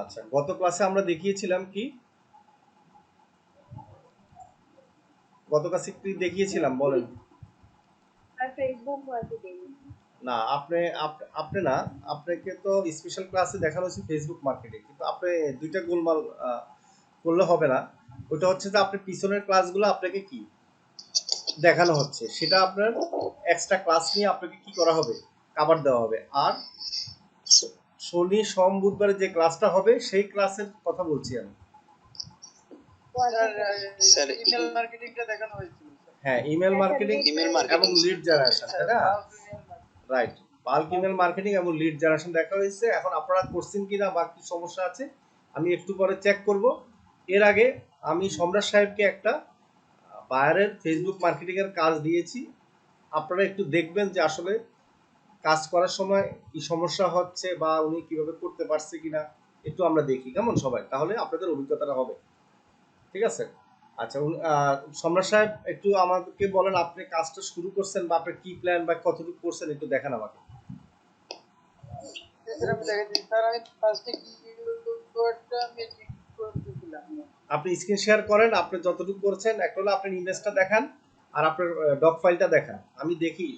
আচ্ছা, গত ক্লাসে আমরা দেখিয়েছিলাম কি? গত ক্লাসে কি দেখিয়েছিলাম বলেন? আর ফেসবুক মার্কেটিং। না, আপনি না, আপনাকে তো স্পেশাল ক্লাসে দেখানো হচ্ছে ফেসবুক মার্কেটিং, কিন্তু আপনি দুইটা গোলমাল করলে হবে না। ওটা হচ্ছে যে আপনি পিছনের ক্লাসগুলো আপনাকে কি দেখানো হচ্ছে, সেটা আপনার এক্সট্রা ক্লাস নিয়ে আপনাকে কি করা হবে, কভার দেওয়া হবে। আর শনি সোম বুধবারে যে ক্লাসটা হবে সেই ক্লাসের কথা বলছি আমি। স্যার ইমেল মার্কেটিংটা দেখানো হয়েছিল। হ্যাঁ, ইমেল মার্কেটিং এবং লিড জেনারেশন, তাই না? রাইট, বাল্ক ইমেল মার্কেটিং এবং লিড জেনারেশন দেখা হয়েছে। এখন আপনারা করছেন কিনা বা কি সমস্যা আছে আমি একটু পরে চেক করব। এর আগে আমি সম্রাট সাহেবকে একটা বায়ারের ফেসবুক মার্কেটিং এর কাজ দিয়েছি। আপনারা একটু দেখবেন যে আসলে কাজ করার সময় কি সমস্যা হচ্ছে বা উনি কিভাবে করতে পারছে কিনা, একটু আমরা দেখি কেমন সবাই, তাহলে আপনাদের অভিজ্ঞতাটা হবে। ঠিক আছে? আচ্ছা, সম্রাট সাহেব একটু আমাকে বলেন, আপনি কাজটা শুরু করছেন বা আপনার কি প্ল্যান বা কতটুকু করছেন একটু দেখান আমাকে। আপনি স্ক্রিন শেয়ার করেন, আপনি যতটুকু করছেন। একটা হলো আপনার ইমেজটা দেখান আর আপনার ডক ফাইলটা দেখান, আমি দেখি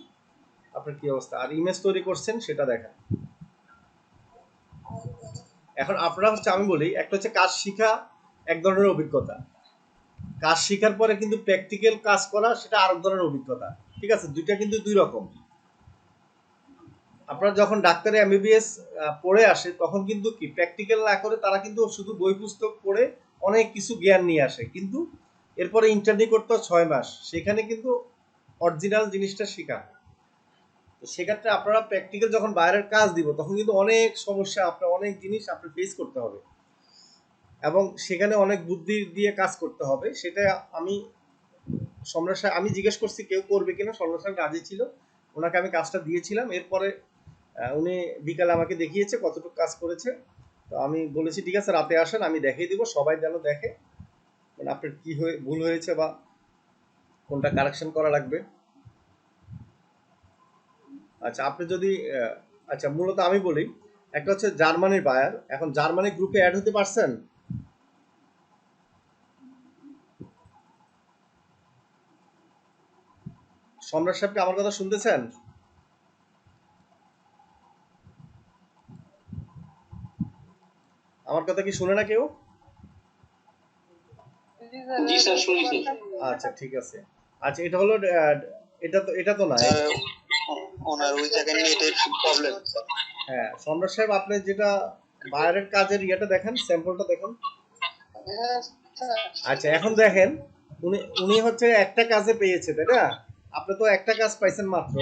আপনার কি অবস্থা। আর ইমেজ তৈরি করছেন সেটা দেখান। এখন আপনারা হচ্ছে, আমি বলি, একটা হচ্ছে কাজ শিখা, এক ধরনের অভিজ্ঞতা। কাজ শিখার পরে কিন্তু প্র্যাকটিক্যাল কাজ করা সেটা আরেক ধরনের অভিজ্ঞতা। ঠিক আছে? দুইটা কিন্তু দুই রকম। আপনারা যখন ডাক্তারি এমবিবিএস পড়ে আসে তখন কিন্তু কি প্র্যাকটিক্যাল না করে তারা কিন্তু শুধু বই পুস্তক পড়ে অনেক কিছু জ্ঞান নিয়ে আসে, কিন্তু এরপরে ইন্টার্নি করতে 6 মাস, সেখানে কিন্তু অরিজিনাল জিনিসটা শেখা। সেক্ষেত্রে আপনারা প্র্যাকটিক্যাল যখন বাইরের কাজ দিব তখন কিন্তু অনেক সমস্যা, আপনার অনেক জিনিস আপনার ফেস করতে হবে এবং সেখানে অনেক বুদ্ধি দিয়ে কাজ করতে হবে। সেটা আমি সম্রাট সাহেব, আমি জিজ্ঞেস করছি কেউ করবে কিনা, সম্রাট সাহেব রাজি ছিল, ওনাকে আমি কাজটা দিয়েছিলাম। এরপরে উনি বিকালে আমাকে দেখিয়েছে কতটুকু কাজ করেছে। তো আমি বলেছি ঠিক আছে রাতে আসেন, আমি দেখিয়ে দিব, সবাই যেন দেখে মানে আপনার কি ভুল হয়েছে বা কোনটা কারেকশন করা লাগবে। আচ্ছা, আপনি যদি আচ্ছা, মূলত আমি বলি, একটা হচ্ছে জার্মানির বায়ার। এখন জার্মানি গ্রুপে অ্যাড হতে পারছেন? সম্রাট সাহেবকে আমার কথা শুনতেছেন? আমার কথা কি শুনে না কেউ? জি স্যার শুনেছি। আচ্ছা ঠিক আছে। আচ্ছা, এটা হলো এটা তো না। ওনার ওই জায়গায় নেটের প্রবলেম। হ্যাঁ, সম্রাট সাহেব আপনি যেটা বাইরের কাজের ইয়েটা দেখেন, স্যাম্পলটা দেখুন। আচ্ছা, এখন দেখেন, উনি উনি হচ্ছে একটা কাজে পেয়েছে, তাই না? আপনি তো একটা কাজ পাইছেন মাত্র।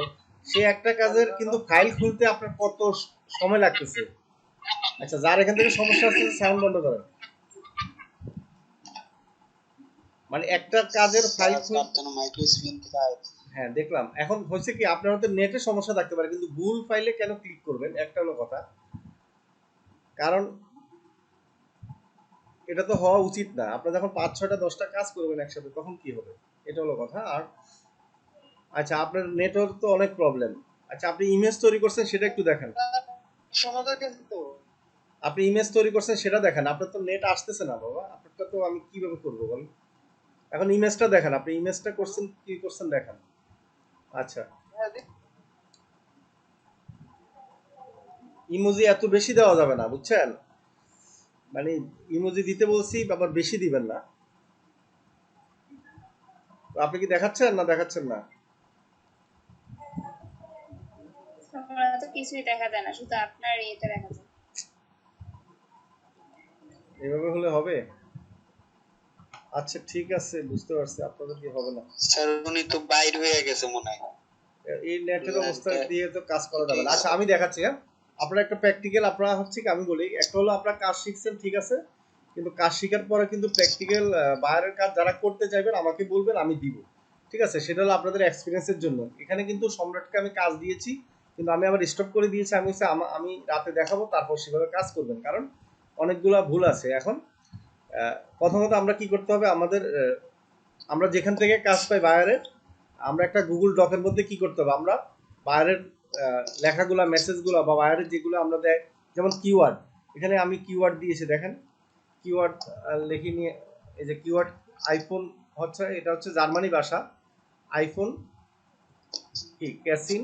সেই একটা কাজের কিন্তু ফাইল খুলতে আপনার কত সময় লাগতেছে। আচ্ছা, যার এখান থেকে সমস্যা হচ্ছে সাউন্ড বন্ধ করেন। মানে একটা কাজের ফাইল খুলতে, হ্যাঁ দেখলাম। এখন হচ্ছে কি, আপনার হয়তো নেটের সমস্যা থাকতে পারে, কিন্তু ভুল ফাইলে কেন ক্লিক করবেন একটা হলো কথা। কারণ এটা তো হওয়া উচিত না। আপনার যখন 5, 6টা, 10টা কাজ করবেন একসাথে তখন কি হবে, এটা হলো কথা। আর আচ্ছা, আপনার নেটওয়ার্ক তো অনেক প্রবলেম। আচ্ছা, আপনি ইমেজ তৈরি করছেন সেটা একটু দেখেন। আপনি ইমেজ তৈরি করছেন সেটা দেখেন। আপনার তো নেট আসতেছে না বাবা, আপনারটা তো আমি কিভাবে করবো বলেন। এখন ইমেজটা দেখেন, আপনি ইমেজটা করছেন কি করছেন দেখেন। আচ্ছা, ইমোজি এত বেশি দেওয়া যাবে না, বুঝছেন? মানে ইমোজি দিতে বলছি, আবার বেশি দিবেন না। আপনি কি দেখাচ্ছেন না দেখাচ্ছেন না? আমরা তো কিছুই দেখা যায় না, শুধু আপনার ইয়েটা দেখা যায়। এভাবে হলে হবে? আচ্ছা ঠিক আছে, বুঝতে পারছি আপনাদের কি হবে না। স্যার উনি তো বাইর হয়ে গেছে মনে হয়। এই নেটের অবস্থা দিয়ে তো কাজ করা যাবে না। আচ্ছা, আমি দেখাচ্ছি। হ্যাঁ, আপনার একটা প্র্যাকটিক্যাল, আপনারা হচ্ছে কি আমি বলি, একটা হলো আপনার কাজ শিখছেন ঠিক আছে, কিন্তু কাজ শেখার পরে কিন্তু প্র্যাকটিক্যাল বাইরের কাজ যারা করতে চাইবেন আমাকে বলবেন, আমি দিব। ঠিক আছে? সেটা হলো আপনাদের এক্সপিরিয়েন্সের জন্য। এখানে কিন্তু সম্রাটকে আমি কাজ দিয়েছি, কিন্তু আমি আবার স্টপ করে দিয়েছি। আমি হচ্ছে আমি রাতে দেখাবো, তারপর সেভাবে কাজ করবেন, কারণ অনেকগুলা ভুল আছে। এখন প্রথমত আমরা কি করতে হবে, আমাদের আমরা যেখান থেকে কাজ পাই বায়ারের, আমরা একটা গুগল ডকের মধ্যে কি করতে হবে, আমরা বায়ারের লেখাগুলা, মেসেজগুলো বা বায়ারের যেগুলো আমরা দেয়, যেমন কিওয়ার্ড, এখানে আমি কিওয়ার্ড দিয়েছি দেখেন, কিওয়ার্ড লিখে নিয়ে, এই যে কিওয়ার্ড আইফোন হচ্ছে, এটা হচ্ছে জার্মানি ভাষা। আইফোন কি ক্যাসিন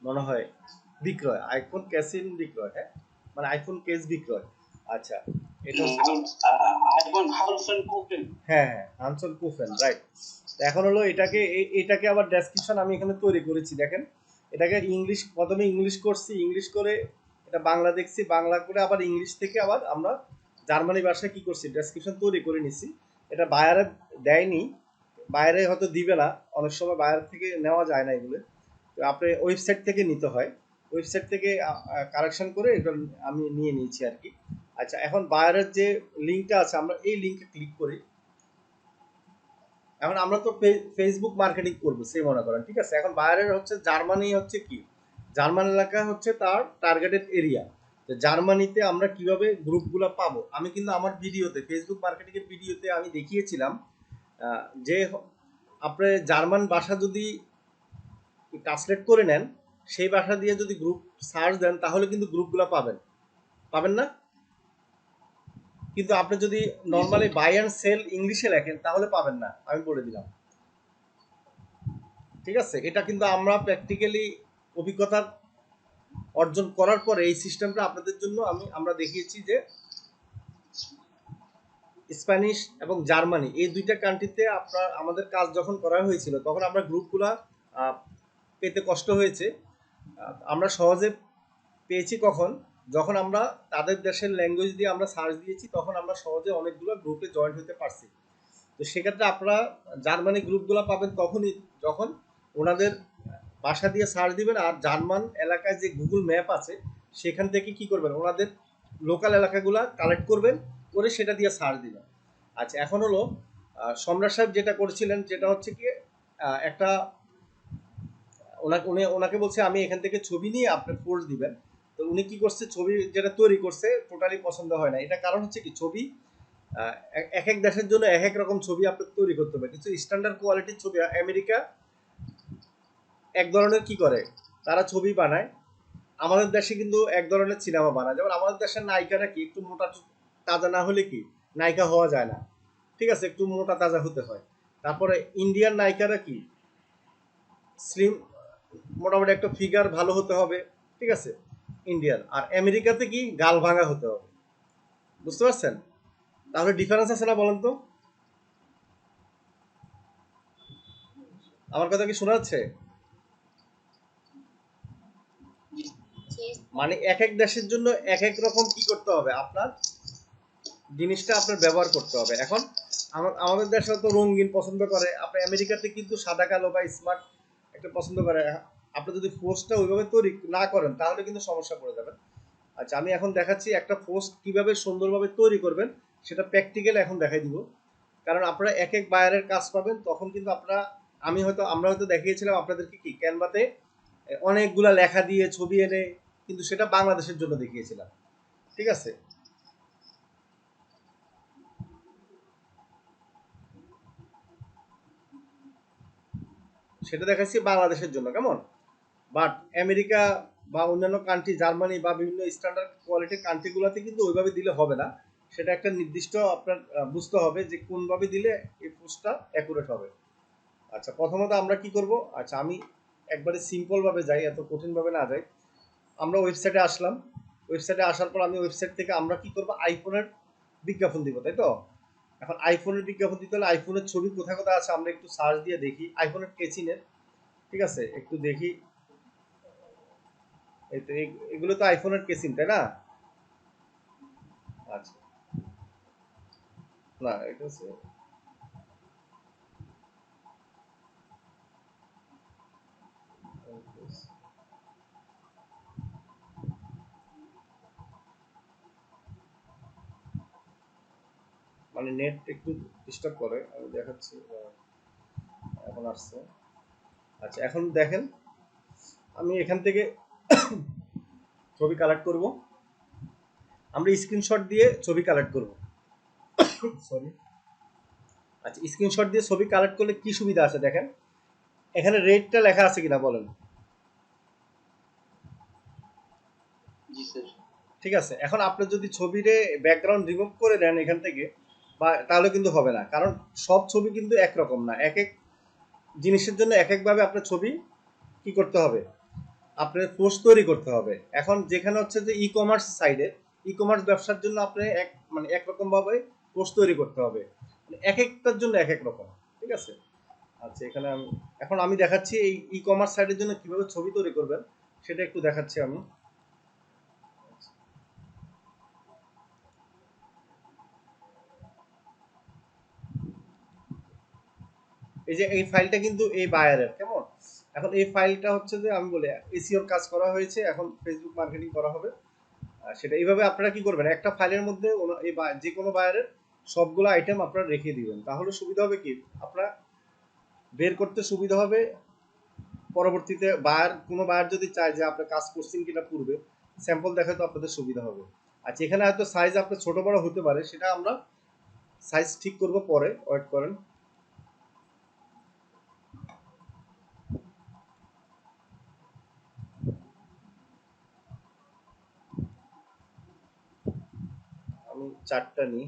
মনে হয় বিক্রয়, আইফোন ক্যাসিন বিক্রয়, হ্যাঁ মানে আইফোন কেস বিক্রয়। আচ্ছা এটা আইফোন হালফেন কোপেন। হ্যাঁ হ্যাঁ হানসন কুফেন, রাইট। এখন হলো এটাকে এটাকে আবার ডেসক্রিপশন আমি এখানে তৈরি করেছি দেখেন। এটাকে ইংলিশ, প্রথমে ইংলিশ করছি, ইংলিশ করে এটা বাংলা দেখছি, বাংলা করে আবার ইংলিশ থেকে আবার আমরা জার্মানি ভাষায় কি করছি ডেসক্রিপশন তৈরি করে নিছি। এটা বায়ারে দেয়নি, বাইরে হয়তো দিবে না, অনেক সময় বাইরে থেকে নেওয়া যায় না এগুলো, তো আপনি ওয়েবসাইট থেকে নিতে হয়, ওয়েবসাইট থেকে কারেকশন করে এটা আমি নিয়ে নিয়েছি আর কি। আচ্ছা এখন বায়ারের যে লিঙ্কটা আছে আমরা এই লিঙ্কে ক্লিক করি। এখন আমরা তো ফেসবুক মার্কেটিং করবো সে মনে করেন, ঠিক আছে। এখন বায়ারের হচ্ছে জার্মানি, হচ্ছে কি জার্মান এলাকা হচ্ছে তার টার্গেটেড এরিয়া। তো জার্মানিতে আমরা কিভাবে গ্রুপগুলো পাবো, আমি কিন্তু আমার ভিডিওতে ফেসবুক মার্কেটিং এর ভিডিওতে আমি দেখিয়েছিলাম যে আপনি জার্মান ভাষা যদি ট্রান্সলেট করে নেন, সেই ভাষা দিয়ে যদি গ্রুপ সার্চ দেন তাহলে কিন্তু গ্রুপগুলো পাবেন, পাবেন না? কিন্তু আপনি যদি নর্মালি বাই অ্যান্ড সেল ইংলিশে লেখেন তাহলে পাবেন না, আমি বলে দিলাম, ঠিক আছে। এটা কিন্তু আমরা প্র্যাকটিক্যালি অভিজ্ঞতা অর্জন করার পরে এই সিস্টেমটা আপনাদের জন্য আমরা দেখিয়েছি যে স্প্যানিশ এবং জার্মানি এই দুইটা কান্ট্রিতে আপনার আমাদের কাজ যখন করা হয়েছিল তখন আমরা গ্রুপগুলা পেতে কষ্ট হয়েছে। আমরা সহজে পেয়েছি কখন, যখন আমরা তাদের দেশের ল্যাঙ্গুয়েজ দিয়ে আমরা সার্চ দিয়েছি, তখন আমরা সহজে অনেকগুলো গ্রুপে জয়েন হতে পারছি। তো সেক্ষেত্রে আপনারা জার্মানি গ্রুপগুলো পাবেন তখনই যখন ওনাদের ভাষা দিয়ে সার্চ দিবেন, আর জার্মান এলাকায় যে গুগল ম্যাপ আছে সেখান থেকে কি করবেন ওনাদের লোকাল এলাকাগুলো কালেক্ট করবেন, করে সেটা দিয়ে সার্চ দিবেন। আচ্ছা এখন হলো সম্রাট সাহেব যেটা করেছিলেন যেটা হচ্ছে কি একটা ওনাকে বলছে আমি এখান থেকে ছবি নিয়ে আপনার পোস্ট দিবেন। তো উনি কি করছে, ছবি যেটা তৈরি করছে টোটালি পছন্দ হয় না। এটা কারণ হচ্ছে কি ছবি এক এক দেশের জন্য এক এক রকম ছবি আপনার তৈরি করতে হবে, কিছু স্ট্যান্ডার্ড কোয়ালিটির ছবি। আমেরিকা এক ধরনের কি করে তারা ছবি বানায়, আমাদের দেশে কিন্তু এক ধরনের সিনেমা বানায়। যেমন আমাদের দেশের নায়িকারা কি একটু মোটা তাজা না হলে কি নায়িকা হওয়া যায় না, ঠিক আছে, একটু মোটা তাজা হতে হয়। তারপরে ইন্ডিয়ান নায়িকারা কি স্লিম, মোটামুটি একটা ফিগার ভালো হতে হবে, ঠিক আছে ইন্ডিয়ান। আর আমেরিকাতে কি গাল ভাঙা হতে হবে, বুঝতে পারছেন? তাহলে ডিফারেন্স আছে না বলেন তো? আমার কথা কি শোনা যাচ্ছে? মানে এক এক দেশের জন্য এক এক রকম কি করতে হবে, আপনার জিনিসটা আপনার ব্যবহার করতে হবে। এখন আমাদের দেশে তো রঙিন পছন্দ করে, আপনি আমেরিকাতে কিন্তু সাদা কালো বা স্মার্ট একটা পছন্দ করে। আপনি যদি পোস্টটা ওইভাবে তৈরি না করেন তাহলে কিন্তু সমস্যা পড়ে যাবেন। আচ্ছা আমি এখন দেখাচ্ছি একটা পোস্ট কিভাবে সুন্দরভাবে তৈরি করবেন, সেটা প্র্যাকটিক্যাল এখন দেখাই দিব। কারণ আপনারা এক এক বায়ারের কাজ পাবেন তখন কিন্তু আপনারা, আমরা হয়তো দেখিয়েছিলাম আপনাদেরকে কি ক্যানভাতে অনেকগুলা লেখা দিয়ে ছবি এনে, কিন্তু সেটা বাংলাদেশের জন্য দেখিয়েছিলাম, ঠিক আছে। সেটা দেখাচ্ছি বাংলাদেশের জন্য কেমন, বাট আমেরিকা বা অন্যান্য কান্ট্রি, জার্মানি বা বিভিন্ন স্ট্যান্ডার্ড কোয়ালিটির কান্ট্রিগুলোতে কিন্তু ওইভাবে দিলে হবে না। সেটা একটা নির্দিষ্ট আপনার বুঝতে হবে যে কোনভাবে দিলে এই পোস্টটা অ্যাকুরেট হবে। আচ্ছা প্রথমত আমরা কি করব, আচ্ছা আমি একবারে সিম্পল ভাবে যাই, এত কঠিন ভাবে না যাই। আমরা ওয়েবসাইটে আসলাম, ওয়েবসাইটে আসার পর আমি ওয়েবসাইট থেকে আমরা কি করব আইফোনের বিজ্ঞাপন দিব, তাই তো। এখন আইফোনের বিজ্ঞাপন দিতে হলে আইফোনের ছবি কোথায় কোথায় আছে আমরা একটু সার্চ দিয়ে দেখি, আইফোনের কেচিনের, ঠিক আছে একটু দেখি। এই তো এগুলো তো আইফোনের কেসিং তাই না? আচ্ছা না এটা হচ্ছে মানে নেট একটু ডিস্টার্ব করে, আমি দেখাচ্ছি। এখন আসছে। আচ্ছা এখন দেখেন আমি এখান থেকে ছবি কালেক্ট করব, আমরা স্ক্রিনশট দিয়ে ছবি কালেক্ট করব, সরি। আচ্ছা স্ক্রিনশট দিয়ে ছবি কালেক্ট করলে কি সুবিধা আছে দেখেন, এখানে রেটটা লেখা আছে কিনা বলেন। জি স্যার। ঠিক আছে, এখন আপনি যদি ছবিরে ব্যাকগ্রাউন্ড রিমুভ করে দেন এখান থেকে বা তাহলে কিন্তু হবে না, কারণ সব ছবি কিন্তু একরকম না, এক এক জিনিসের জন্য এক একভাবে আপনার ছবি কি করতে হবে, আপনার পোস্ট তৈরি করতে হবে। এখন যেখানে হচ্ছে যে ই কমার্স সাইডে, ই কমার্স ব্যবসার জন্য আপনি একরকম ভাবে পোস্ট তৈরি করতে হবে, এক একটার জন্য এক এক রকম। ঠিক আছে, আচ্ছা এখানে আমি দেখাচ্ছি এই ই কমার্স সাইটের জন্য কিভাবে ছবি তৈরি করবেন সেটা একটু দেখাচ্ছি আমি। এই যে এই ফাইলটা কিন্তু এই বায়ারের, কেমন? এখন এই ফাইলটা হচ্ছে যে আমি বলি এসইওর কাজ করা হয়েছে, এখন ফেসবুক মার্কেটিং করা হবে। সেটা এইভাবে আপনারা কি করবেন, একটা ফাইলের মধ্যে এই যে কোনো বায়ারের সবগুলো আইটেম আপনারা রেখে দিবেন, তাহলে সুবিধা হবে কি আপনারা বের করতে সুবিধা হবে। পরবর্তীতে কোনো বায়ার যদি চায় যে আপনি কাজ করছেন কিনা পূর্বে স্যাম্পল দেখাতে আপনাদের সুবিধা হবে। আচ্ছা এখানে হয়তো সাইজ আপনার ছোট বড় হতে পারে, সেটা আমরা সাইজ ঠিক করব পরে, ওয়েট করেন। আমি চারটা নিই।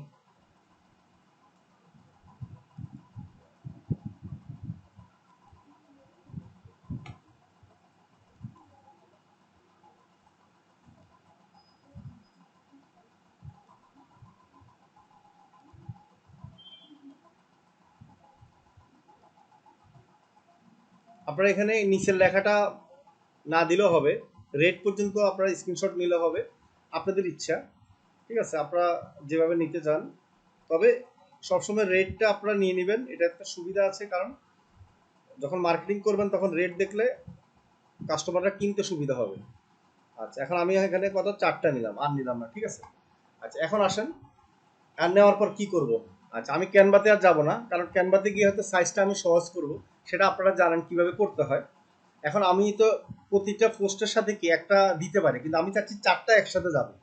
আপনারা এখানে নিচের লেখাটা না দিলেও হবে, রেড পর্যন্ত আপনারা স্ক্রিনশট নিলে হবে, আপনাদের ইচ্ছা। ঠিক আছে, আপনারা যেভাবে নিতে চান, তবে সবসময় রেটটা আপনারা নিয়ে নেবেন, এটা একটা সুবিধা আছে, কারণ যখন মার্কেটিং করবেন তখন রেট দেখলে কাস্টমাররা কিনতে সুবিধা হবে। আচ্ছা এখন আমি এখানে কত চারটা নিলাম, আর নিলাম না। ঠিক আছে, আচ্ছা এখন আসেন, আর নেওয়ার পর কি করব। আচ্ছা আমি ক্যানভাতে আর যাব না, কারণ ক্যানভাতে গিয়ে হয়তো সাইজটা আমি সহজ করব, সেটা আপনারা জানেন কিভাবে করতে হয়। এখন আমি তো প্রতিটা পোস্টের সাথে কি একটা দিতে পারি, কিন্তু আমি চাচ্ছি চারটা একসাথে যাবে,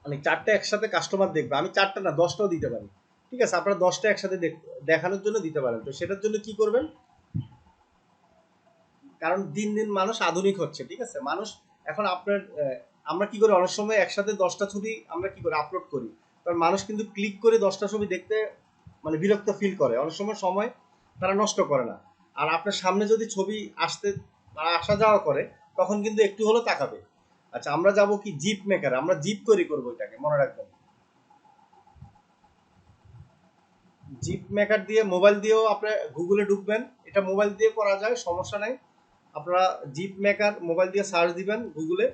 মানে চারটা একসাথে কাস্টমার দেখবে, আমি চারটা না 10টাও দিতে পারি। ঠিক আছে, আপনারা 10টা একসাথে দেখানোর জন্য দিতে পারেন। তো সেটার জন্য কি করবেন, কারণ দিন দিন মানুষ আধুনিক হচ্ছে। ঠিক আছে, মানুষ এখন আপনার আমরা কি করি, অনেক সময় একসাথে 10টা ছবি আমরা কি করি আপলোড করি, কারণ মানুষ কিন্তু ক্লিক করে 10টা ছবি দেখতে মানে বিরক্ত ফিল করে, অনেক সময় সময় তারা নষ্ট করে না। আর আপনার সামনে যদি ছবি আসা যাওয়া করে তখন কিন্তু একটু হলেও তাকাবে। আচ্ছা আমরা যাব কি জিপ মেকার, আমরা জিপ তৈরি করবো, এটাকে মনে রাখবেন। জিপ মেকার দিয়ে মোবাইল দিয়েও আপনি গুগলে ঢুকবেন, এটা মোবাইল দিয়ে করা যায়, সমস্যা নাই। আপনারা জিপ মেকার মোবাইল দিয়ে সার্চ দিবেন গুগলে,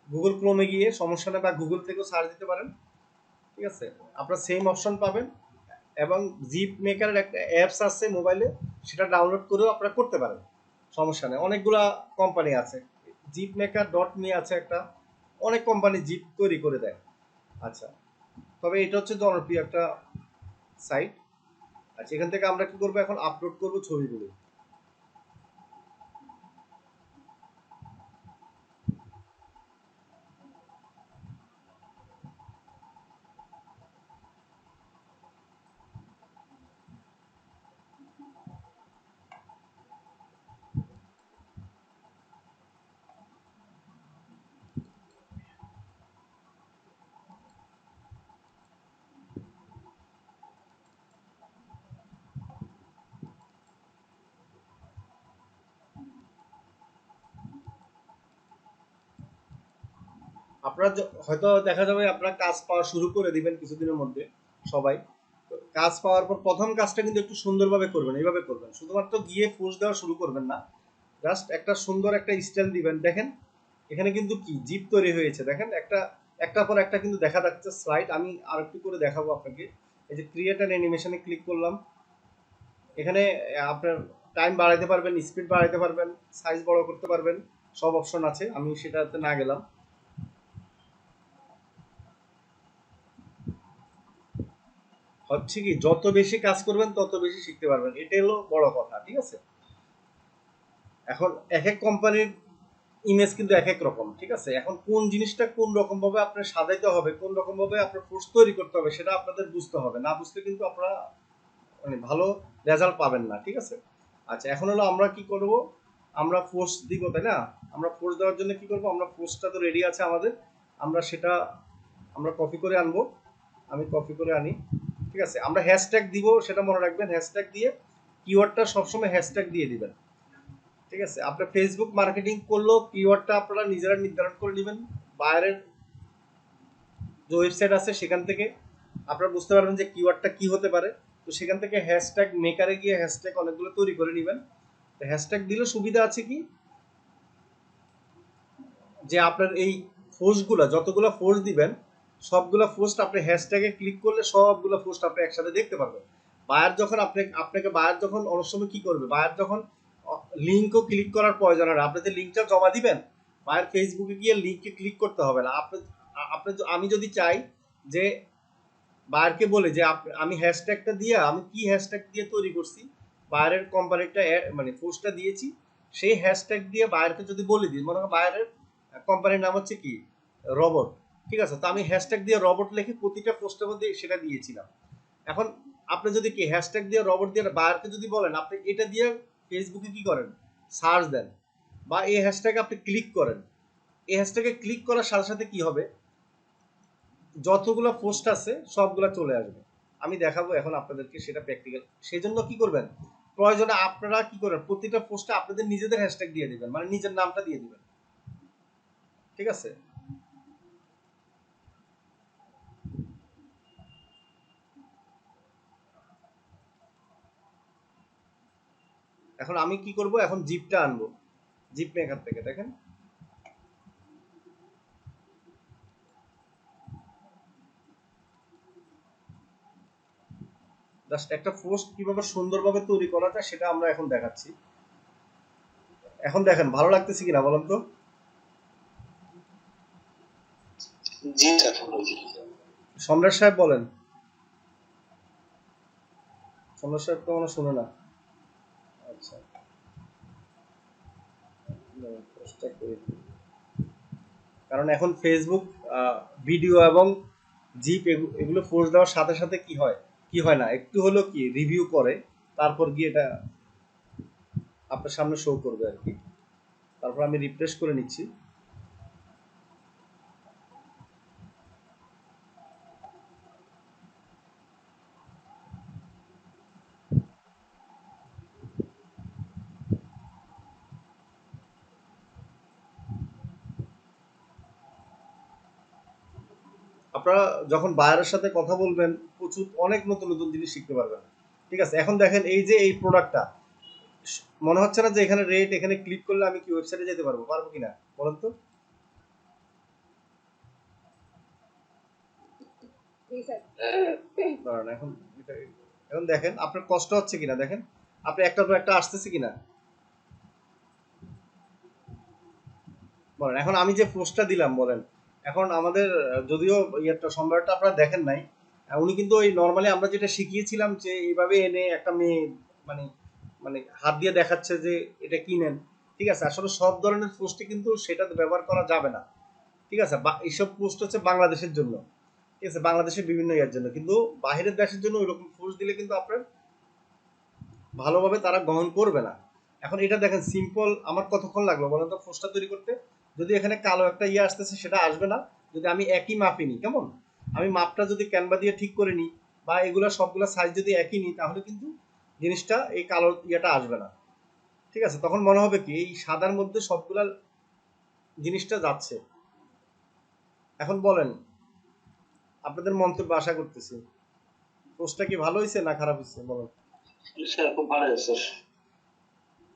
গুগল ক্রোমে গিয়ে, সমস্যা নেই, বা গুগল থেকেও সার্চ দিতে পারেন। ঠিক আছে, আপনারা সেম অপশন পাবেন, এবং জিপ মেকারের একটা অ্যাপস আছে মোবাইলে, সেটা ডাউনলোড করেও আপনারা করতে পারেন, সমস্যা নেই। অনেকগুলা কোম্পানি আছে, জিপ মেকার ডট মি আছে একটা, অনেক কোম্পানি জিপ তৈরি করে দেয়। আচ্ছা, তবে এটা হচ্ছে জনপ্রিয় একটা সাইট। আচ্ছা এখান থেকে আমরা কি করবো, এখন আপলোড করবো ছবিগুলো। আপনারা হয়তো দেখা যাবে আপনারা কাজ পাওয়া শুরু করে দিবেন কিছুদিনের মধ্যে সবাই। তো কাজ পাওয়ার পর প্রথম কাজটা কিন্তু একটু সুন্দরভাবে করবেন, এইভাবে করবেন, শুধুমাত্র গিয়ে পোস্ট দেওয়া শুরু করবেন না, জাস্ট একটা সুন্দর একটা স্টাইল দিবেন। দেখেন এখানে কিন্তু কি জিপ তৈরি হয়েছে, দেখেন একটা পর একটা কিন্তু দেখা যাচ্ছে স্লাইড। আমি আর একটু করে দেখাবো আপনাকে। এই যে ক্রিয়েট অ্যান অ্যানিমেশনে ক্লিক করলাম, এখানে আপনার টাইম বাড়াইতে পারবেন, স্পিড বাড়াইতে পারবেন, সাইজ বড় করতে পারবেন, সব অপশন আছে, আমি সেটাতে না গেলাম। হচ্ছে কি যত বেশি কাজ করবেন তত বেশি শিখতে পারবেন, এটাই হলো বড় কথা। ঠিক আছে, এখন এক এক কোম্পানির ইমেজ কিন্তু এক এক রকম। ঠিক আছে, এখন কোন জিনিসটা কোন রকম ভাবে আপনার সাজাইতে হবে, কোন রকম ভাবে আপনার পোস্ট তৈরি করতে হবে, সেটা আপনাদের বুঝতে হবে, না বুঝলে কিন্তু আপনারা মানে ভালো রেজাল্ট পাবেন না। ঠিক আছে, আচ্ছা এখন হলো আমরা কি করব, আমরা পোস্ট দিব, তাই না? আমরা পোস্ট দেওয়ার জন্য কি করব, আমরা পোস্টটা তো রেডি আছে আমাদের, আমরা সেটা আমরা কপি করে আনবো, আমি কপি করে আনি। ঠিক আছে, আমরা হ্যাশট্যাগ দিব, সেটা মনে রাখবেন, হ্যাশট্যাগ দিয়ে কিওয়ার্ডটা সবসময় হ্যাশট্যাগ দিয়ে দিবেন। ঠিক আছে, আপনার ফেসবুক মার্কেটিং করলেও কিওয়ার্ডটা আপনারা নিজেরা নির্ধারণ করে নেবেন। বাইরের যে ওয়েবসাইট আছে সেখান থেকে আপনারা বুঝতে পারবেন যে কিওয়ার্ডটা কি হতে পারে। তো সেখান থেকে হ্যাশট্যাগ মেকারে গিয়ে হ্যাশট্যাগ অনেকগুলো তৈরি করে নেবেন। তো হ্যাশট্যাগ দিলে সুবিধা আছে কি, যে আপনার এই পোস্টগুলো যতগুলো পোস্ট দিবেন সবগুলো পোস্ট আপনি হ্যাশট্যাগে ক্লিক করলে সবগুলো পোস্ট আপনি একসাথে দেখতে পারবেন। বায়ার যখন আপনাকে বায়ার যখন অনেক সময় কি করবে, বায়ার যখন লিঙ্কও ক্লিক করার প্রয়োজন হয়, আপনি যে লিঙ্কটা জমা দিবেন বায়ার ফেসবুকে গিয়ে লিঙ্কে ক্লিক করতে হবে না। আপনি আমি যদি চাই যে বায়ারকে বলে যে আমি হ্যাশট্যাগটা দিয়ে, আমি কি হ্যাশট্যাগ দিয়ে তৈরি করছি, বায়ারের কোম্পানিটা মানে পোস্টটা দিয়েছি, সেই হ্যাশট্যাগ দিয়ে বায়ারকে যদি বলে দিই, মনে হয় বায়ারের কোম্পানির নাম হচ্ছে কি রবট, ঠিক আছে, তো আমি হ্যাশট্যাগ দিয়ে রবট লিখে প্রতিটা পোস্টের মধ্যে সেটা দিয়েছিলাম। এখন আপনি যদি কি হ্যাশট্যাগ দিয়ে রবট দিয়ে বায়ারকে যদি বলেন আপনি এটা দিয়ে ফেসবুকে কি করেন, সার্চ দেন বা এই হ্যাশট্যাগে আপনি ক্লিক করেন, এই হ্যাশট্যাগে ক্লিক করার সাথে সাথে কি হবে, যতগুলো পোস্ট আছে সবগুলো চলে আসবে। আমি দেখাবো এখন আপনাদেরকে সেটা প্র্যাকটিক্যাল। সেই জন্য কি করবেন, প্রয়োজনে আপনারা কি করেন প্রতিটা পোস্টে আপনাদের নিজেদের হ্যাশট্যাগ দিয়ে দিবেন, মানে নিজের নামটা দিয়ে দিবেন। ঠিক আছে, এখন আমি কি করব, এখন জিপটা আনবো, জিপ মেকার থেকে দেখেন। জাস্ট একটা পোস্ট কিভাবে সুন্দরভাবে তৈরি করা যায় সেটা আমরা এখন দেখাচ্ছি। এখন দেখেন ভালো লাগতেছে কিনা বলেন তো। জি স্যার। সম্রাট সাহেব বলেন। সম্রাট সাহেব তো মনে শুনে না। আচ্ছা, পোস্টটা করে দিই। কারণ এখন ফেসবুক ভিডিও এবং জিপ এগুলো পোস্ট দেওয়ার সাথে সাথে কি হয় কি হয় না, একটু হলো কি রিভিউ করে, তারপর গিয়ে এটা আপনার সামনে শো করবে আর কি। তারপর আমি রিফ্রেশ করে নিচ্ছি। আপনারা যখন বায়ারের সাথে কথা বলবেন প্রচুর অনেক নতুন নতুন জিনিস শিখতে পারবেন। ঠিক আছে, এখন দেখেন এই যে এই প্রোডাক্টটা, মনে হচ্ছে না যে এখানে রেট, এখানে ক্লিক করলে আমি কি ওয়েবসাইটে যেতে পারবো, পারবো কিনা বলেন তো। দাঁড়ান, এখন এখন দেখেন আপনার কষ্ট হচ্ছে কিনা, দেখেন আপনি একটার পর একটা আসতেছে কিনা বলেন। এখন আমি যে পোস্টটা দিলাম বলেন, এখন আমাদের যদিও ইয়েটা সম্রাটটা আপনারা দেখেন নাই, উনি কিন্তু ওই নর্মালি আমরা যেটা শিখিয়েছিলাম যে এইভাবে এনে একটা মেয়ে মানে মানে হাত দিয়ে দেখাচ্ছে যে এটা কিনেন। ঠিক আছে, আসলে সব ধরনের পোস্টে কিন্তু সেটা ব্যবহার করা যাবে না। ঠিক আছে, এইসব পোস্ট হচ্ছে বাংলাদেশের জন্য। ঠিক আছে, বাংলাদেশের বিভিন্ন ইয়ার জন্য, কিন্তু বাহিরের দেশের জন্য ওইরকম পোস্ট দিলে কিন্তু আপনার ভালোভাবে তারা গ্রহণ করবে না। এখন এটা দেখেন সিম্পল, আমার কতক্ষণ লাগলো বলেন তো পোস্টটা তৈরি করতে। যদি এখানে কালো একটা ইয়ে আসতেছে সেটা আসবে না, যদি আমি একই মাপই নিই, কেমন আমি মাপটা যদি ক্যানভা দিয়ে ঠিক করে নিই বা এগুলা সবগুলা সাইজ যদি একই নিই তাহলে কিন্তু জিনিসটা এই কালো ইয়েটা আসবে না। ঠিক আছে, তখন মনে হবে কি এই সাদার মধ্যে সবগুলা জিনিসটা যাচ্ছে। এখন বলেন, আপনাদের মন্তব্য আশা করতেছি। পোস্টটা কি ভালো হয়েছে না খারাপ হয়েছে বলেন। স্যার খুব ভালো আছে স্যার।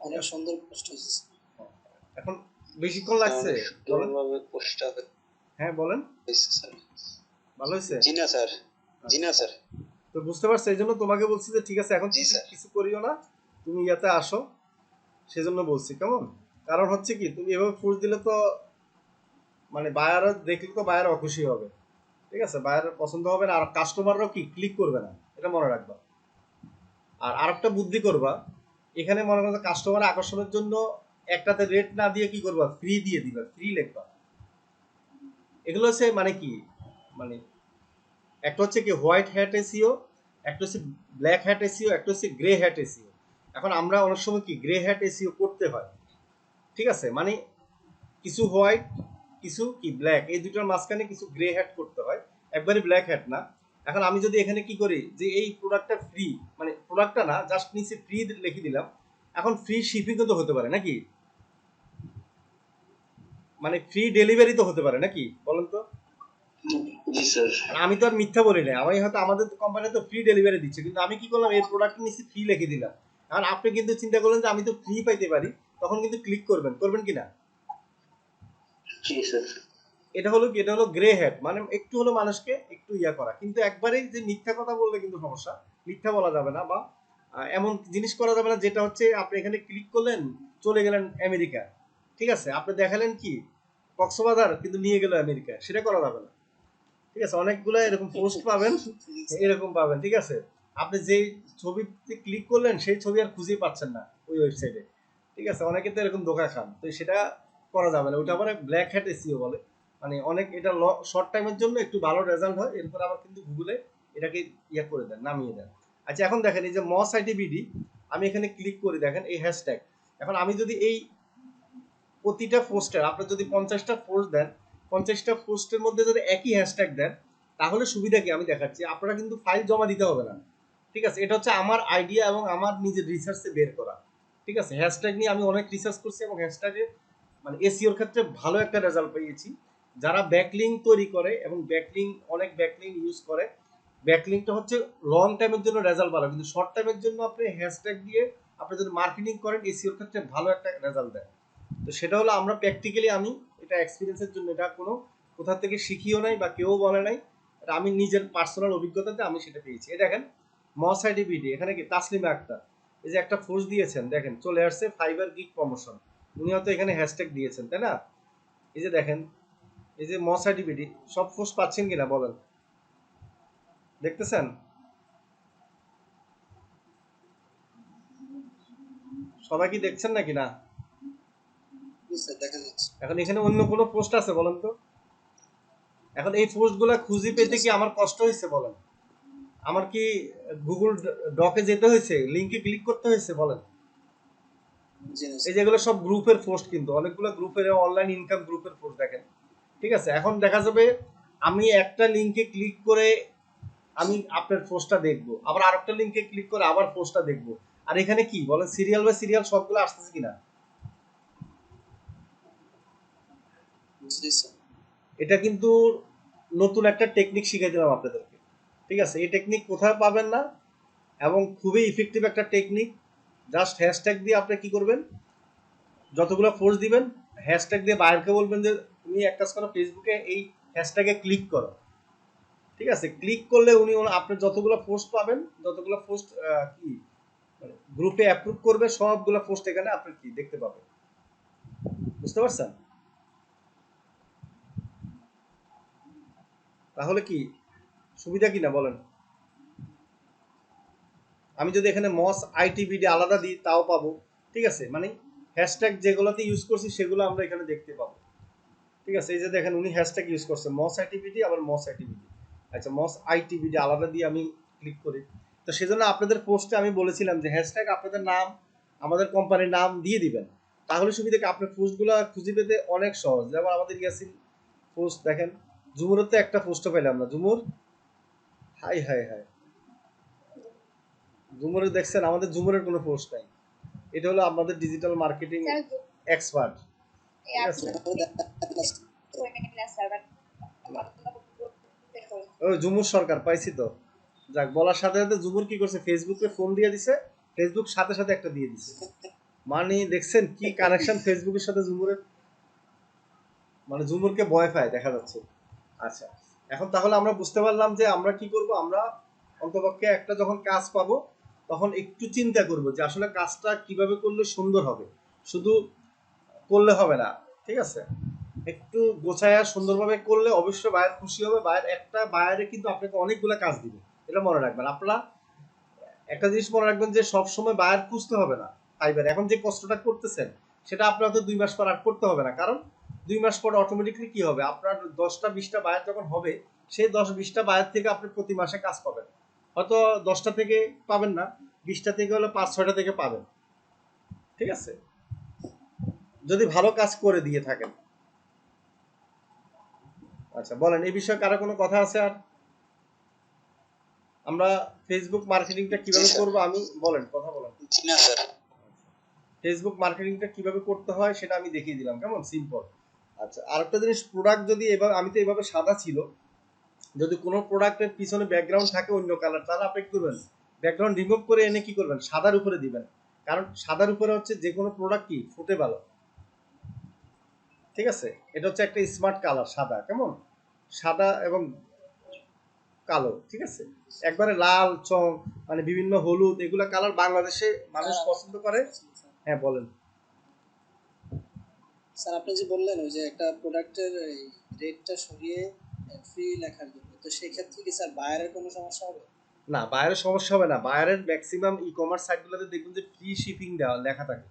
অনেক সুন্দর পোস্ট হয়েছে এখন বেশিক্ষণ লাগছে বলেন। সুন্দরভাবে পোস্টটা হ্যাঁ বলেন, হয়েছে স্যার। ভালো হয়েছে। জি না স্যার, জি না স্যার। তো বুঝতে পারছো, এই জন্য তোমাকে বলছি যে ঠিক আছে এখন জি স্যার। কিছু করিও না, তুমি ইয়াতে আসো, সেজন্য বলছি কেমন। কারণ হচ্ছে কি তুমি এভাবে ফোর্স দিলে তো মানে বায়ার দেখলে তো বায়ার অখুশি হবে। ঠিক আছে, বায়ার পছন্দ হবে না, আর কাস্টমাররাও কি ক্লিক করবে না, এটা মনে রাখবা। আর আরেকটা বুদ্ধি করবা, এখানে মনে করো কাস্টমার আকর্ষণের জন্য একটাতে রেট না দিয়ে কি করবা, ফ্রি দিয়ে দিবা, ফ্রি লিখবা। এগুলো হচ্ছে মানে কি, মানে একটা হচ্ছে কি হোয়াইট হ্যাট এসিও, একটা হচ্ছে ব্ল্যাক হ্যাট এসিও, একটা হচ্ছে গ্রে হ্যাট এসিও। এখন আমরা অনেক সময় কি গ্রে হ্যাট এসিও করতে হয়। ঠিক আছে, মানে কিছু হোয়াইট কিছু কি ব্ল্যাক, এই দুটোর মাঝখানে কিছু গ্রে হ্যাট করতে হয়, একবারে ব্ল্যাক হ্যাট না। এখন আমি যদি এখানে কি করি যে এই প্রোডাক্টটা ফ্রি, মানে প্রোডাক্টটা না, জাস্ট নিচে ফ্রি লিখে দিলাম। এখন ফ্রি শিপিং তো হতে পারে নাকি, মানে ফ্রি ডেলিভারি তো হতে পারে নাকি বলেন তো? জি স্যার। আর আমি তো আর মিথ্যা বলি না, আমি হয়তো আমাদের কোম্পানি তো ফ্রি ডেলিভারি দিচ্ছে, কিন্তু আমি কি করলাম এই প্রোডাক্ট নিচে ফ্রি লিখে দিলাম। এখন আপনি কিন্তু চিন্তা করলেন যে আমি তো ফ্রি পাইতে পারি, তখন কিন্তু ক্লিক করবেন, করবেন কিনা? জি স্যার। এটা হলো কি, এটা হলো গ্রে হেড, মানে একটু হলো মানুষকে একটু ইয়া করা, কিন্তু একবারেই যে মিথ্যা কথা বললে কিন্তু সমস্যা। মিথ্যা বলা যাবে না, বা এমন জিনিস করা যাবে না যেটা হচ্ছে আপনি এখানে ক্লিক করলেন চলে গেলেন আমেরিকা, ঠিক আছে, আপনি দেখালেন কি কক্সবাজার কিন্তু নিয়ে গেল আমেরিকা, সেটা করা যাবে না। ঠিক আছে, অনেকগুলো এরকম পোস্ট পাবেন, এরকম পাবেন, ঠিক আছে। আপনি যেই ছবিতে ক্লিক করলেন সেই ছবি আর খুঁজেই পাচ্ছেন না ওই ওয়েবসাইটে, ঠিক আছে, অনেকে তো এরকম ধোঁকা খান, তো সেটা করা যাবে না, ওটা আবার ব্ল্যাক হ্যাট এসইও বলে। মানে অনেক এটা শর্ট টাইমের জন্য একটু ভালো রেজাল্ট হয়, এরপর আবার কিন্তু গুগলে এটাকে ইয়া করে দেন, নামিয়ে দেন। আচ্ছা এখন দেখেন এই যে মস আইটিবিডি, আমি এখানে ক্লিক করি, দেখেন এই হ্যাশট্যাগ। এখন আমি যদি এই প্রতিটা পোস্টের আপনি যদি 50টা পোস্ট দেন, 50টা পোস্টের মধ্যে যদি একই হ্যাশট্যাগ দেন, তাহলে সুবিধা কি আমি দেখাচ্ছি, আপনারা কিন্তু ফাইল জমা দিতে হবে না, ঠিক আছে। এটা হচ্ছে আমার আইডিয়া এবং আমার নিজের রিসার্চে বের করা, ঠিক আছে। হ্যাশট্যাগ নিয়ে আমি অনেক রিসার্চ করছি এবং হ্যাশট্যাগে মানে এসইওর ক্ষেত্রে ভালো একটা রেজাল্ট পেয়েছি। যারা ব্যাকলিং তৈরি করে এবং ব্যাকলিং অনেক ব্যাকলিং ইউজ করে, ব্যাকলিংটা হচ্ছে লং টাইমের জন্য রেজাল্ট ভালো, কিন্তু শর্ট টাইমের জন্য আপনি হ্যাশট্যাগ দিয়ে আপনি যদি মার্কেটিং করেন এসইওর ক্ষেত্রে ভালো একটা রেজাল্ট দেয়। তো সেটা হলো আমরা প্র্যাকটিক্যালি, আমি এটা এক্সপিরিয়েন্সের জন্য, এটা কোনো কোথা থেকে শিখিও নাই বা কেউ বলে নাই, এটা আমি নিজের পার্সোনাল অভিজ্ঞতাতে আমি সেটা পেয়েছি। এই দেখেন মস আইডিবিডি, এখানে কি তাসলিমা আক্তার, এই যে একটা পোস্ট দিয়েছেন, দেখেন চলে আসছে ফাইবার গিগ প্রমোশন, উনি হয়তো এখানে হ্যাশট্যাগ দিয়েছেন, তাই না? এই যে দেখেন, এই যে মস আইডিবিডি, সব পোস্ট পাচ্ছেন কিনা বলেন, দেখতেছেন? সবাই কি দেখছেন নাকি না? জি স্যার, দেখা যাচ্ছে। এখন এখানে অন্য কোনো পোস্ট আছে বলেন তো? এখন এই পোস্টগুলো খুঁজে জি পেতে না কি স্যার। আমার কষ্ট হয়েছে বলেন? আমার কি গুগল ডকে যেতে হয়েছে, লিংকে ক্লিক করতে হয়েছে বলেন? জি না এই স্যার। যেগুলো সব গ্রুপের পোস্ট, কিন্তু অনেকগুলো গ্রুপের অনলাইন ইনকাম গ্রুপের পোস্ট দেখেন, ঠিক আছে। এখন দেখা যাবে আমি একটা লিংকে ক্লিক করে আমি আপনার পোস্টটা দেখবো, আবার আরেকটা লিংকে ক্লিক করে আবার পোস্টটা দেখবো, আর এখানে কি বলেন সিরিয়াল বাই সিরিয়াল সবগুলো আসতেছে কিনা? জি স্যার। এটা কিন্তু নতুন একটা টেকনিক শিখাই দিলাম আপনাদেরকে, ঠিক আছে। এই টেকনিক কোথাও পাবেন না এবং খুবই ইফেক্টিভ একটা টেকনিক। জাস্ট হ্যাশট্যাগ দিয়ে আপনি কি করবেন, যতগুলো পোস্ট দিবেন হ্যাশট্যাগ দিয়ে বাইরকে বলবেন যে তুমি এক কাজ করো, ফেসবুকে এই হ্যাশট্যাগে ক্লিক করো, ঠিক আছে। ক্লিক করলে উনি আপনি যতগুলো পোস্ট পাবেন, যতগুলো পোস্ট কি গ্রুপে অ্যাপ্রুভ করবে, সবগুলো পোস্ট এখানে আপনি কি দেখতে পাবেন, বুঝতে পারছেন? তাহলে কি সুবিধা কিনা বলেন? আমি যদি এখানে মস আইটিবিডি আলাদা দিই তাও পাবো, ঠিক আছে। মানে হ্যাশট্যাগ যেগুলোতে ইউজ করছি সেগুলো আমরা এখানে দেখতে পাবো, ঠিক আছে। এই যে দেখেন উনি হ্যাশট্যাগ ইউজ করছে মস আইটিবিডি, আবার মস আইটিবিডি। আচ্ছা মস আইটিবিডি আলাদা দিয়ে আমি ক্লিক করি, তো সেজন্য আপনাদের পোস্টে আমি বলেছিলাম যে হ্যাশট্যাগ আপনাদের নাম, আমাদের কোম্পানির নাম দিয়ে দিবেন, তাহলে সুবিধা কি আপনার পোস্টগুলো খুঁজে পেতে অনেক সহজ। যেমন আমাদের ইয়াসিন পোস্ট দেখেন, জুমুরের তো একটা পোস্টও পেলাম না, জুমুর, হাই হাই হাই, জুমুরের দেখছেন, আমাদের জুমুরের কোনো পোস্ট নাই। এটা হলো আমাদের ডিজিটাল মার্কেটিং স্যার এক্সপার্ট, ঠিক আছে। আপনি করেন না স্যার, বাট ওই জুমুর সরকার পাইছি তো, যাক, বলার সাথে সাথে জুমুর কি করছে, ফেসবুকে ফোন দিয়ে দিছে, ফেসবুক সাথে সাথে একটা দিয়ে দিছে। মানে দেখছেন কি কানেকশন ফেসবুকের সাথে জুমুরের, মানে জুমুরকে ভয় পায় দেখা যাচ্ছে। আচ্ছা, এখন তাহলে আমরা বুঝতে পারলাম যে আমরা কি করব, আমরা অন্তপক্ষে একটা যখন কাজ পাবো তখন একটু চিন্তা করব যে আসলে কাজটা কিভাবে করলে সুন্দর হবে, শুধু করলে হবে না, ঠিক আছে। একটু গোছায়া সুন্দরভাবে করলে অবশ্যই বায়ার খুশি হবে। বায়ার একটা বায়ারে কিন্তু আপনাকে অনেকগুলো কাজ দিবে, এটা মনে রাখবেন। আপনারা একটা জিনিস মনে রাখবেন যে সব সময় বায়ার খুঁজতে হবে না। ফাইবার এখন যে কষ্টটা করতেছেন সেটা আপনার তো 2 মাস পর আর করতে হবে না, কারণ 2 মাস পর অটোমেটিকলি কি হবে, আপনার 10টা 20টা বায়ার যখন হবে, সেই 10-20টা বায়ার থেকে আপনি প্রতি মাসে কাজ পাবেন। হয়তো 10টা থেকে পাবেন না, 20টা থেকে হলে 5-6টা থেকে পাবেন, ঠিক আছে, যদি ভালো কাজ করে দিয়ে থাকেন। আচ্ছা বলেন এই বিষয়ে কারো কোনো কথা আছে আর? আমরা ফেসবুক মার্কেটিংটা কিভাবে স্যার। করব আমি বলেন কথা বলেন। জি না স্যার। ফেসবুক মার্কেটিংটা কিভাবে করতে হয় সেটা আমি দেখিয়ে দিলাম, কেমন সিম্পল। আচ্ছা আরেকটা জিনিস, প্রোডাক্ট যদি এবার আমি তো এইভাবে সাদা ছিল, যদি কোনো প্রোডাক্টের পিছনে ব্যাকগ্রাউন্ড থাকে অন্য কালার, তাহলে আপনি কি করবেন, ব্যাকগ্রাউন্ড রিমুভ করে এনে কি করবেন, সাদার উপরে দিবেন। কারণ সাদার উপরে হচ্ছে যে কোনো প্রোডাক্ট কি ফুটে ভালো, ঠিক আছে। এটা হচ্ছে একটা স্মার্ট কালার, সাদা, কেমন, সাদা এবং কালো, ঠিক আছে। একবারে লাল চং মানে বিভিন্ন হলুদ এগুলা কালার বাংলাদেশে মানুষ পছন্দ করে। হ্যাঁ বলেন। স্যার আপনি যে বললেন ওই যে একটা প্রোডাক্টের রেটটা সরিয়ে ফ্রি লেখার জন্য, তো সেই ক্ষেত্রে কি স্যার বায়ারের কোনো সমস্যা হবে? না, বায়ারের সমস্যা হবে না। বায়ারের ম্যাক্সিমাম ই কমার্স সাইটগুলোতে দেখবেন যে ফ্রি শিপিং দেওয়া লেখা থাকে,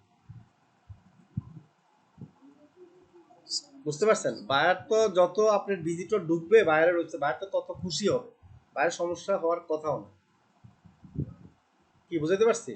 বুঝতে পারছেন। বায়ার তো যত আপনার ভিজিটর ঢুকবে বায়ারের ওয়েবসাইট, বায়ার তো তত খুশি হবে, বায়ার সমস্যা হওয়ার কথাও না। কি বুঝাতে পারছি?